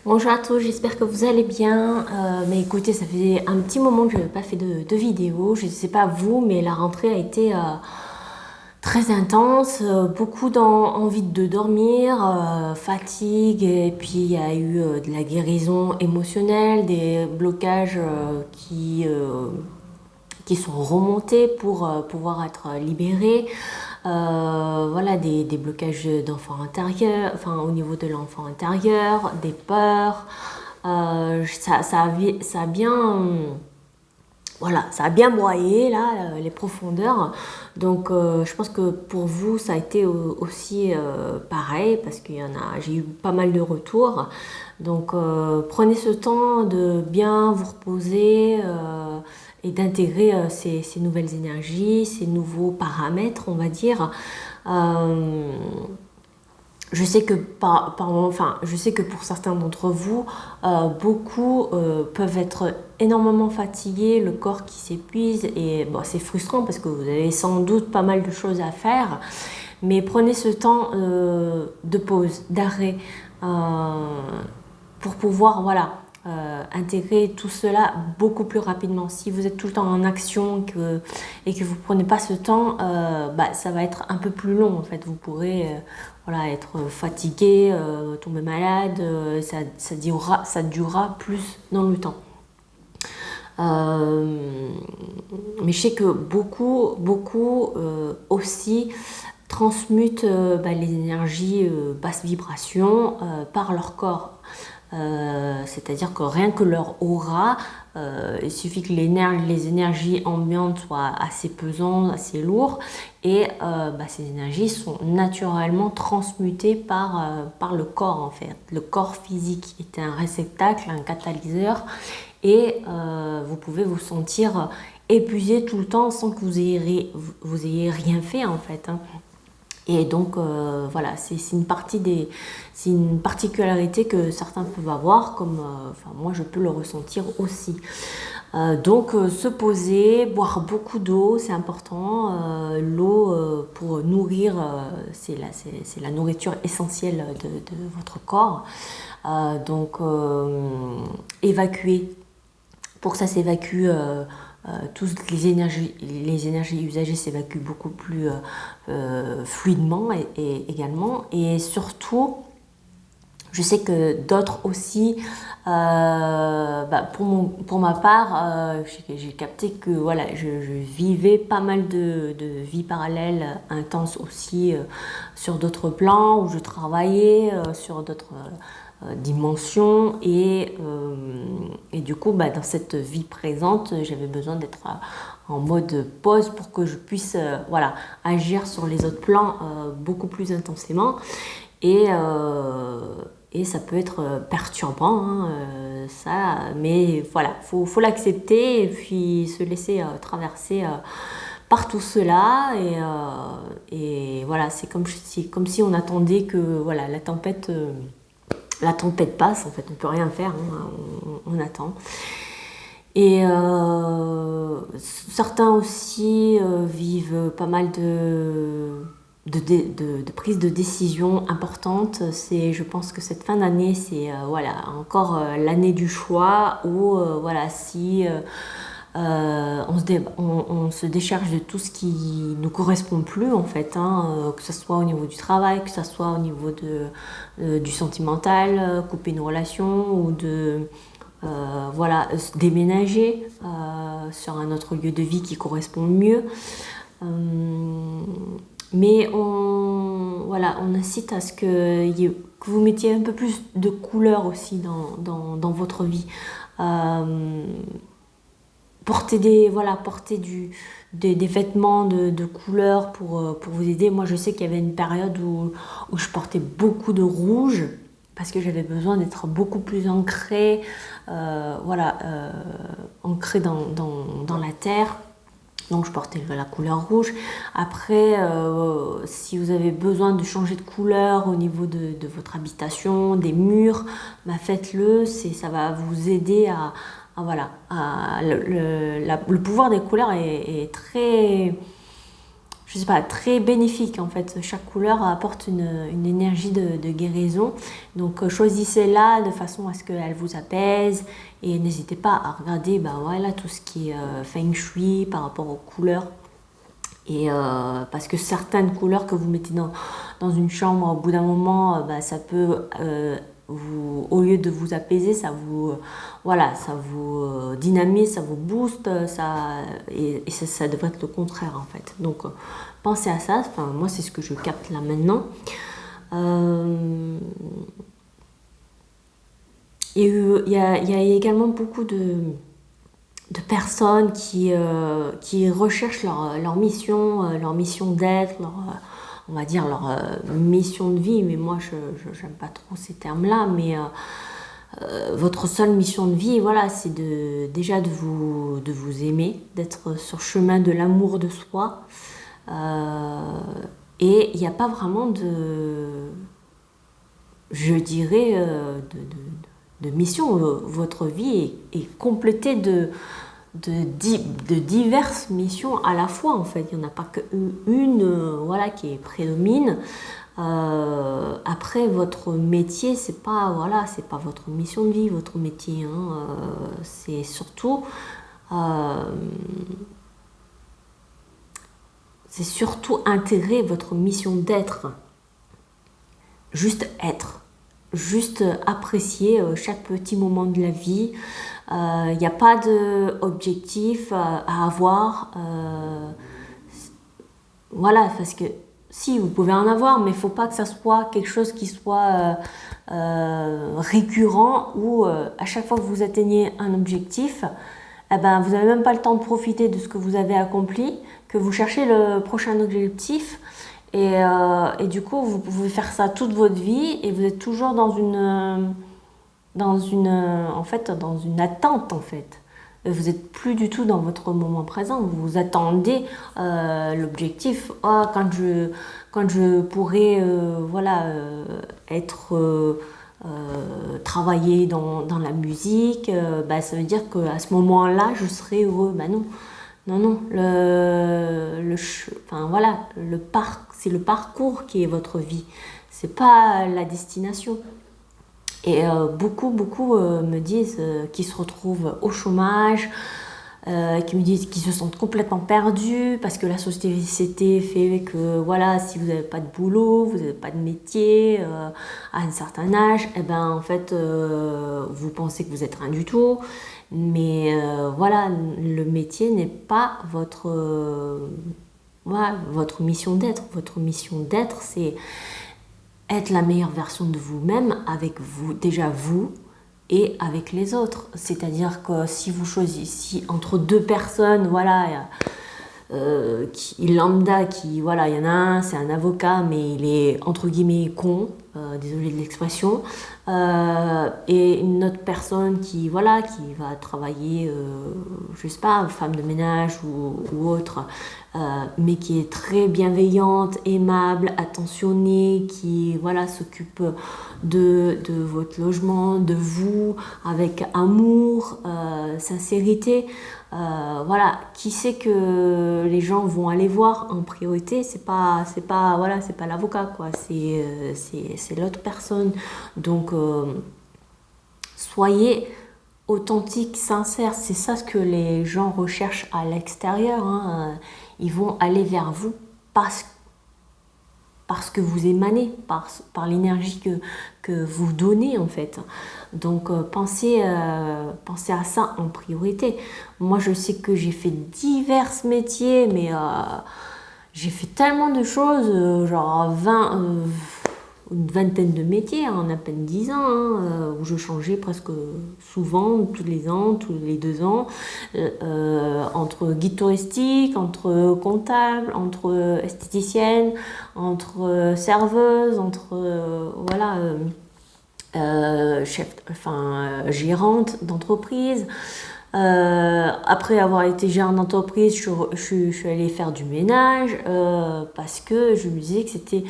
Bonjour à tous, j'espère que vous allez bien. Mais écoutez, ça fait un petit moment que je n'avais pas fait de vidéo. Je ne sais pas vous, mais la rentrée a été très intense. Beaucoup envie de dormir, fatigue, et puis il y a eu de la guérison émotionnelle, des blocages qui sont remontés pour pouvoir être libérés. Voilà, des blocages d'enfant intérieur, enfin au niveau de l'enfant intérieur, des peurs. Ça a bien, voilà, ça a bien broyé là, les profondeurs. Donc, je pense que pour vous, ça a été aussi pareil parce j'ai eu pas mal de retours. Donc, prenez ce temps de bien vous reposer et d'intégrer ces nouvelles énergies, ces nouveaux paramètres, on va dire. Euh, je sais que je sais que pour certains d'entre vous, beaucoup peuvent être énormément fatigués, le corps qui s'épuise et bon, c'est frustrant parce que vous avez sans doute pas mal de choses à faire. Mais prenez ce temps de pause, d'arrêt, pour pouvoir intégrer tout cela beaucoup plus rapidement. Si vous êtes tout le temps en action et que vous ne prenez pas ce temps, ça va être un peu plus long en fait. Vous pourrez être fatigué, tomber malade, ça durera plus dans le temps. Mais je sais que beaucoup aussi transmutent les énergies basse vibration par leur corps. C'est-à-dire que rien que leur aura, il suffit que les énergies ambiantes soient assez pesantes, assez lourdes, et ces énergies sont naturellement transmutées par le corps en fait. Le corps physique est un réceptacle, un catalyseur, et vous pouvez vous sentir épuisé tout le temps sans que vous ayez rien fait en fait. Et donc c'est une particularité que certains peuvent avoir, comme moi je peux le ressentir aussi. Donc se poser, boire beaucoup d'eau, c'est important. L'eau pour nourrir, c'est la nourriture essentielle de votre corps. Donc évacuer. Pour que ça s'évacue, toutes les énergies usagées s'évacuent beaucoup plus fluidement également. Et surtout, je sais que d'autres aussi, pour ma part, j'ai capté que voilà, je vivais pas mal de vies parallèles intenses aussi sur d'autres plans où je travaillais sur d'autres dimensions et du coup dans cette vie présente j'avais besoin d'être en mode pause pour que je puisse agir sur les autres plans beaucoup plus intensément et ça peut être perturbant mais voilà, faut l'accepter et puis se laisser traverser par tout cela et voilà, c'est comme si on attendait que voilà la tempête passe, en fait, on peut rien faire, on attend. Et certains aussi vivent pas mal de prises de décision importantes. Je pense que cette fin d'année, c'est encore l'année du choix où si on se décharge de tout ce qui nous correspond plus en fait, que ce soit au niveau du travail, que ce soit au niveau du sentimental, couper une relation ou se déménager sur un autre lieu de vie qui correspond mieux. Mais on incite à ce que vous mettiez un peu plus de couleur aussi dans votre vie. Porter des vêtements de couleur pour vous aider. Moi, je sais qu'il y avait une période où je portais beaucoup de rouge parce que j'avais besoin d'être beaucoup plus ancrée, ancrée dans la terre. Donc, je portais la couleur rouge. Après, si vous avez besoin de changer de couleur au niveau de votre habitation, des murs, faites-le. Ça va vous aider le pouvoir des couleurs est très je sais pas, très bénéfique en fait. Chaque couleur apporte une énergie de guérison. Donc choisissez-la de façon à ce qu'elle vous apaise et n'hésitez pas à regarder voilà, tout ce qui est feng shui par rapport aux couleurs. Et parce que certaines couleurs que vous mettez dans une chambre, au bout d'un moment, ça peut au lieu de vous apaiser, ça vous dynamise, ça vous booste, et ça devrait être le contraire en fait. Donc pensez à ça. Enfin, moi c'est ce que je capte là maintenant. Et il y a également beaucoup de personnes qui recherchent leur mission d'être, on va dire leur mission de vie, mais moi je n'aime pas trop ces termes-là, mais votre seule mission de vie, voilà, c'est déjà de vous aimer, d'être sur le chemin de l'amour de soi. Et il n'y a pas vraiment je dirais, de mission. Votre vie est complétée de diverses missions à la fois en fait. Il n'y en a pas qu'une voilà, qui prédomine. Après votre métier, c'est pas votre mission de vie, votre métier, hein. C'est surtout intégrer votre mission d'être, juste être, juste apprécier chaque petit moment de la vie. Il n'y a pas d'objectif à avoir. Voilà, parce que si, vous pouvez en avoir, mais il ne faut pas que ça soit quelque chose qui soit récurrent où à chaque fois que vous atteignez un objectif, vous n'avez même pas le temps de profiter de ce que vous avez accompli, que vous cherchez le prochain objectif. Et du coup, vous pouvez faire ça toute votre vie et vous êtes toujours dans une attente en fait. Vous n'êtes plus du tout dans votre moment présent. Vous attendez l'objectif. Quand je pourrai travailler dans la musique, ça veut dire qu'à ce moment-là, je serai heureux. Non. C'est le parcours qui est votre vie. C'est pas la destination. Et beaucoup me disent qu'ils se retrouvent au chômage, qui me disent qu'ils se sentent complètement perdus parce que la société fait que voilà, si vous n'avez pas de boulot, vous n'avez pas de métier à un certain âge, en fait vous pensez que vous êtes rien du tout. Mais voilà, le métier n'est pas votre mission d'être. Votre mission d'être, c'est être la meilleure version de vous-même avec vous, déjà vous, et avec les autres. C'est-à-dire que si vous choisissez entre deux personnes, voilà, lambda, il y en a un, c'est un avocat, mais il est entre guillemets con, désolé de l'expression, et une autre personne qui va travailler, je sais pas, femme de ménage ou autre, mais qui est très bienveillante, aimable, attentionnée, qui s'occupe de votre logement, de vous, avec amour, sincérité. Qui sait que les gens vont aller voir en priorité, c'est pas l'avocat quoi, c'est l'autre personne. Donc soyez authentique, sincère, c'est ça ce que les gens recherchent à l'extérieur, hein. Ils vont aller vers vous parce que vous émanez, par l'énergie que vous donnez en fait. Donc pensez à ça en priorité. Moi je sais que j'ai fait divers métiers, mais j'ai fait tellement de choses, une vingtaine de métiers en à peine 10 ans, hein, où je changeais presque souvent, tous les ans, tous les 2 ans, entre guide touristique, entre comptable, entre esthéticienne, entre serveuse, entre gérante d'entreprise. Après avoir été gérante d'entreprise, je suis allée faire du ménage parce que je me disais que c'était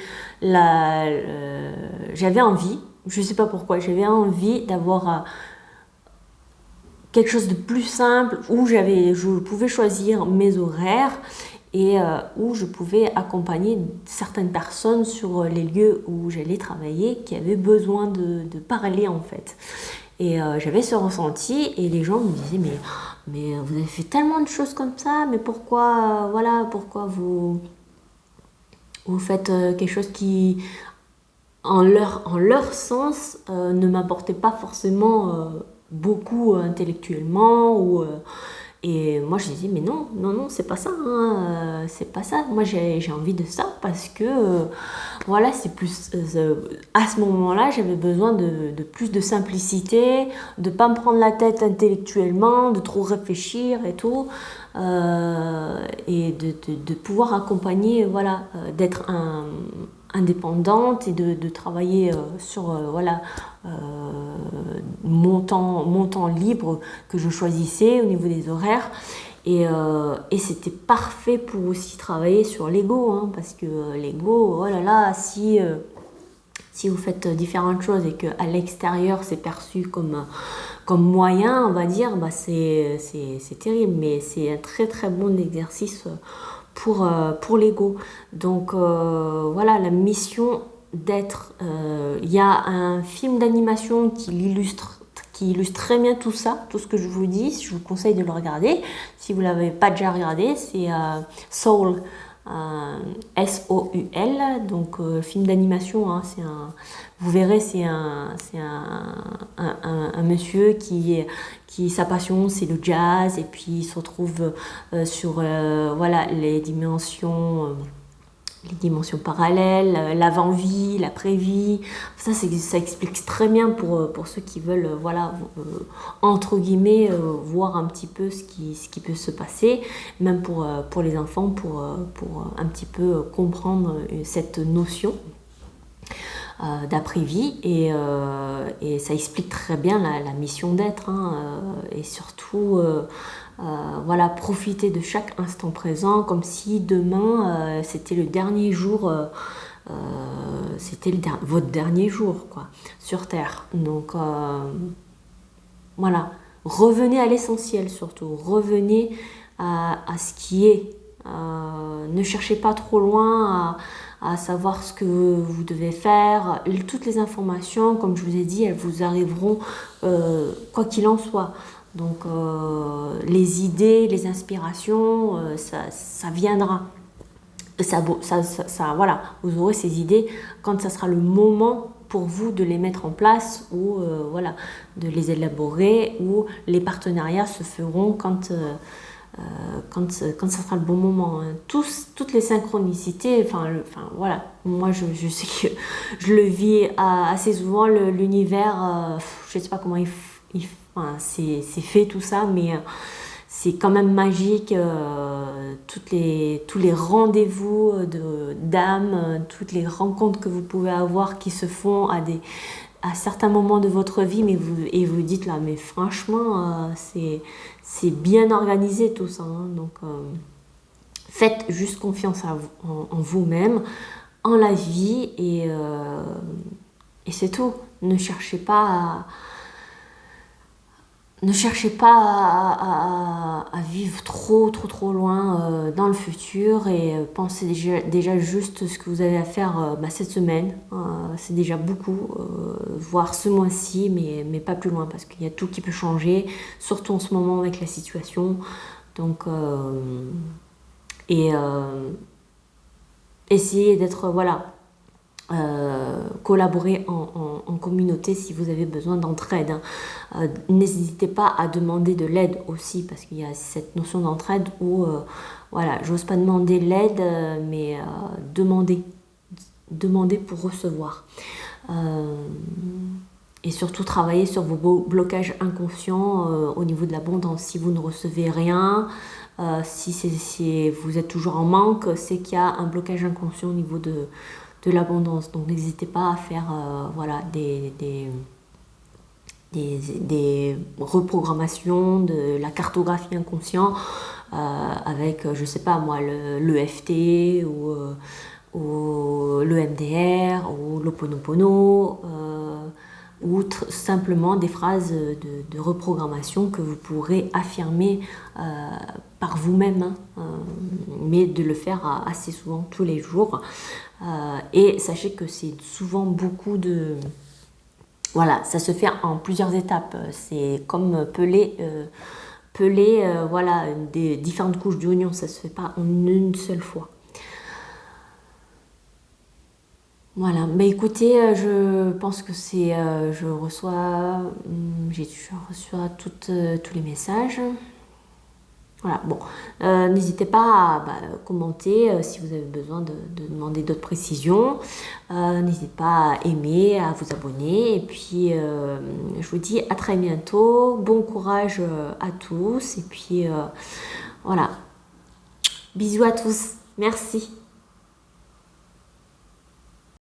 j'avais envie, je ne sais pas pourquoi, j'avais envie d'avoir quelque chose de plus simple où je pouvais choisir mes horaires et où je pouvais accompagner certaines personnes sur les lieux où j'allais travailler qui avaient besoin de parler en fait. Et j'avais ce ressenti et les gens me disaient mais vous avez fait tellement de choses comme ça, mais pourquoi pourquoi vous faites quelque chose qui en leur sens ne m'apportait pas forcément beaucoup intellectuellement et moi je disais mais non c'est pas ça hein, c'est pas ça, moi j'ai envie de ça parce que voilà c'est plus à ce moment-là j'avais besoin de plus de simplicité, de pas me prendre la tête intellectuellement, de trop réfléchir et tout et de pouvoir accompagner voilà d'être indépendante et de travailler sur voilà mon temps libre que je choisissais au niveau des horaires et c'était parfait pour aussi travailler sur l'ego hein, parce que l'ego oh là là si vous faites différentes choses et qu'à l'extérieur c'est perçu comme moyen on va dire bah c'est terrible mais c'est un très très bon exercice pour l'ego. Donc voilà, la mission d'être. Il y a un film d'animation qui illustre très bien tout ça, tout ce que je vous dis. Je vous conseille de le regarder. Si vous ne l'avez pas déjà regardé, c'est Soul. Soul, donc film d'animation, hein, vous verrez, c'est un monsieur qui sa passion c'est le jazz et puis il se retrouve sur voilà les dimensions parallèles, l'avant-vie, l'après-vie. Ça explique très bien pour ceux qui veulent, voilà, entre guillemets, voir un petit peu ce qui peut se passer, même pour les enfants, pour un petit peu comprendre cette notion d'après-vie et ça explique très bien la mission d'être hein, et surtout voilà, profiter de chaque instant présent comme si demain c'était le dernier jour c'était votre dernier jour quoi, sur Terre. Donc voilà, revenez à l'essentiel surtout, revenez à ce qui est. Ne cherchez pas trop loin à savoir ce que vous devez faire. Toutes les informations, comme je vous ai dit, elles vous arriveront quoi qu'il en soit. Donc les idées, les inspirations, ça viendra. Voilà, vous aurez ces idées quand ça sera le moment pour vous de les mettre en place ou voilà, de les élaborer ou les partenariats se feront quand ça sera le bon moment. Hein. Toutes les synchronicités, voilà, moi je sais que je le vis assez souvent, l'univers, je ne sais pas comment c'est fait tout ça, mais c'est quand même magique, tous les rendez-vous d'âme, toutes les rencontres que vous pouvez avoir qui se font à certains moments de votre vie, et vous dites là, mais franchement, c'est bien organisé tout ça. Hein, donc, faites juste confiance en vous-même, en la vie, et c'est tout. Ne cherchez pas à vivre trop loin dans le futur et pensez déjà juste ce que vous avez à faire cette semaine. C'est déjà beaucoup, voire ce mois-ci, mais pas plus loin parce qu'il y a tout qui peut changer, surtout en ce moment avec la situation. Donc, essayez d'être, voilà, collaborer en communauté si vous avez besoin d'entraide. Hein. N'hésitez pas à demander de l'aide aussi parce qu'il y a cette notion d'entraide où voilà, j'ose pas demander l'aide mais demander pour recevoir. Et surtout travailler sur vos blocages inconscients au niveau de l'abondance. Si vous ne recevez rien, si vous êtes toujours en manque, c'est qu'il y a un blocage inconscient au niveau de l'abondance. Donc n'hésitez pas à faire voilà, des reprogrammations de la cartographie inconscient avec, je sais pas moi, l'EFT ou le MDR ou l'Ho'oponopono. ou simplement des phrases de reprogrammation que vous pourrez affirmer par vous-même, hein, mais de le faire assez souvent tous les jours. Et sachez que c'est souvent beaucoup de... Voilà, ça se fait en plusieurs étapes. C'est comme peler, voilà, des différentes couches d'oignon, ça se fait pas en une seule fois. Voilà, mais écoutez, je pense que c'est, je reçois tous les messages. Voilà, bon, n'hésitez pas à commenter si vous avez besoin de demander d'autres précisions. N'hésitez pas à aimer, à vous abonner. Et puis, je vous dis à très bientôt. Bon courage à tous. Et puis, voilà, bisous à tous. Merci.